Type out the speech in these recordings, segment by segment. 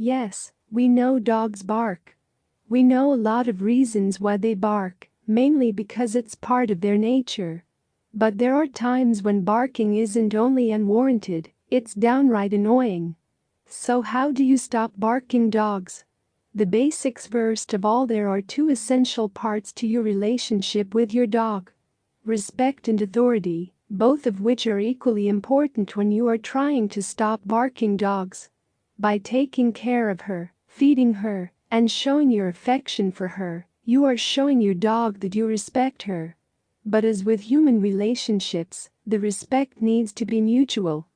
Yes, we know dogs bark. We know a lot of reasons why they bark, mainly because it's part of their nature. But there are times when barking isn't only unwarranted, it's downright annoying. So how do you stop barking dogs? The basics. First of all, there are two essential parts to your relationship with your dog: respect and authority, both of which are equally important when you are trying to stop barking dogs. By taking care of her, feeding her, and showing your affection for her, you are showing your dog that you respect her. But as with human relationships, the respect needs to be mutual.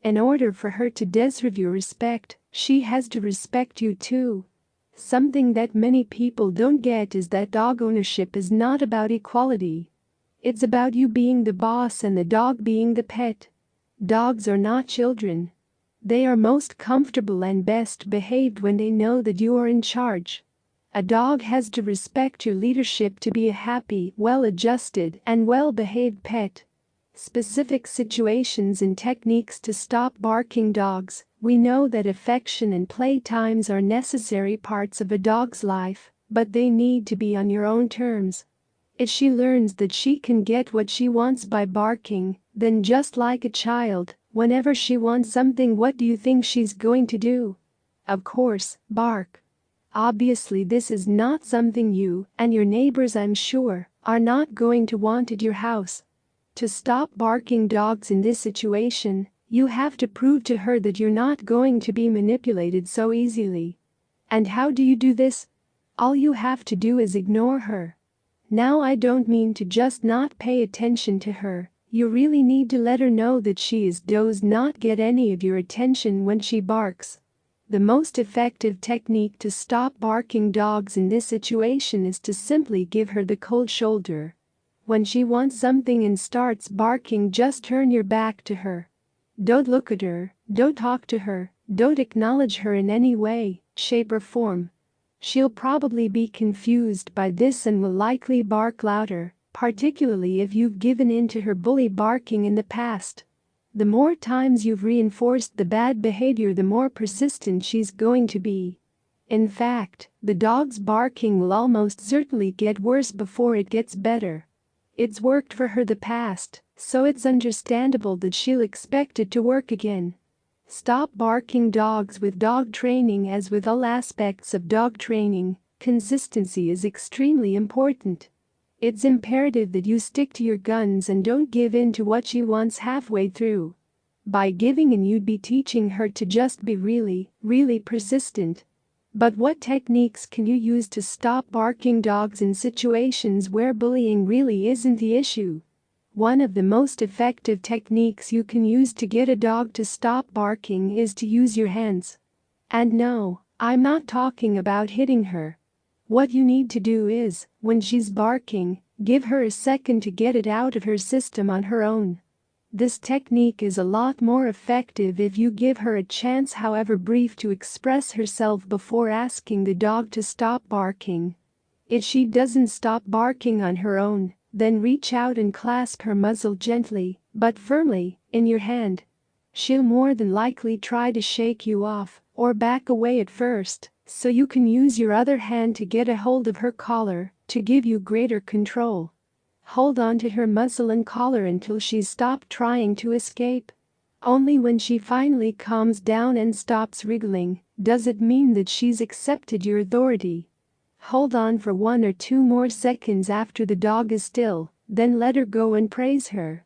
In order for her to deserve your respect, she has to respect you too. Something that many people don't get is that dog ownership is not about equality. It's about you being the boss and the dog being the pet. Dogs are not children. They are most comfortable and best behaved when they know that you are in charge. A dog has to respect your leadership to be a happy, well-adjusted, and well-behaved pet. Specific situations and techniques to stop barking dogs. We know that affection and playtimes are necessary parts of a dog's life, but they need to be on your own terms. If she learns that she can get what she wants by barking, then just like a child, whenever she wants something, what do you think she's going to do? Of course, bark. Obviously, this is not something you and your neighbors, I'm sure, are not going to want at your house. To stop barking dogs in this situation, you have to prove to her that you're not going to be manipulated so easily. And how do you do this? All you have to do is ignore her. Now, I don't mean to just not pay attention to her. You really need to let her know that she does not get any of your attention when she barks. The most effective technique to stop barking dogs in this situation is to simply give her the cold shoulder. When she wants something and starts barking, just turn your back to her. Don't look at her, don't talk to her, don't acknowledge her in any way, shape or form. She'll probably be confused by this and will likely bark louder, particularly if you've given in to her bully barking in the past. The more times you've reinforced the bad behavior, the more persistent she's going to be. In fact, the dog's barking will almost certainly get worse before it gets better. It's worked for her the past, so it's understandable that she'll expect it to work again. Stop barking dogs with dog training. As with all aspects of dog training, consistency is extremely important. It's imperative that you stick to your guns and don't give in to what she wants halfway through. By giving in, you'd be teaching her to just be really, really persistent. But what techniques can you use to stop barking dogs in situations where bullying really isn't the issue? One of the most effective techniques you can use to get a dog to stop barking is to use your hands. And no, I'm not talking about hitting her. What you need to do is, when she's barking, give her a second to get it out of her system on her own. This technique is a lot more effective if you give her a chance, however brief, to express herself before asking the dog to stop barking. If she doesn't stop barking on her own, then reach out and clasp her muzzle gently, but firmly, in your hand. She'll more than likely try to shake you off or back away at first, so you can use your other hand to get a hold of her collar to give you greater control. Hold on to her muzzle and collar until she's stopped trying to escape. Only when she finally calms down and stops wriggling does it mean that she's accepted your authority. Hold on for 1 or 2 more seconds after the dog is still, then let her go and praise her.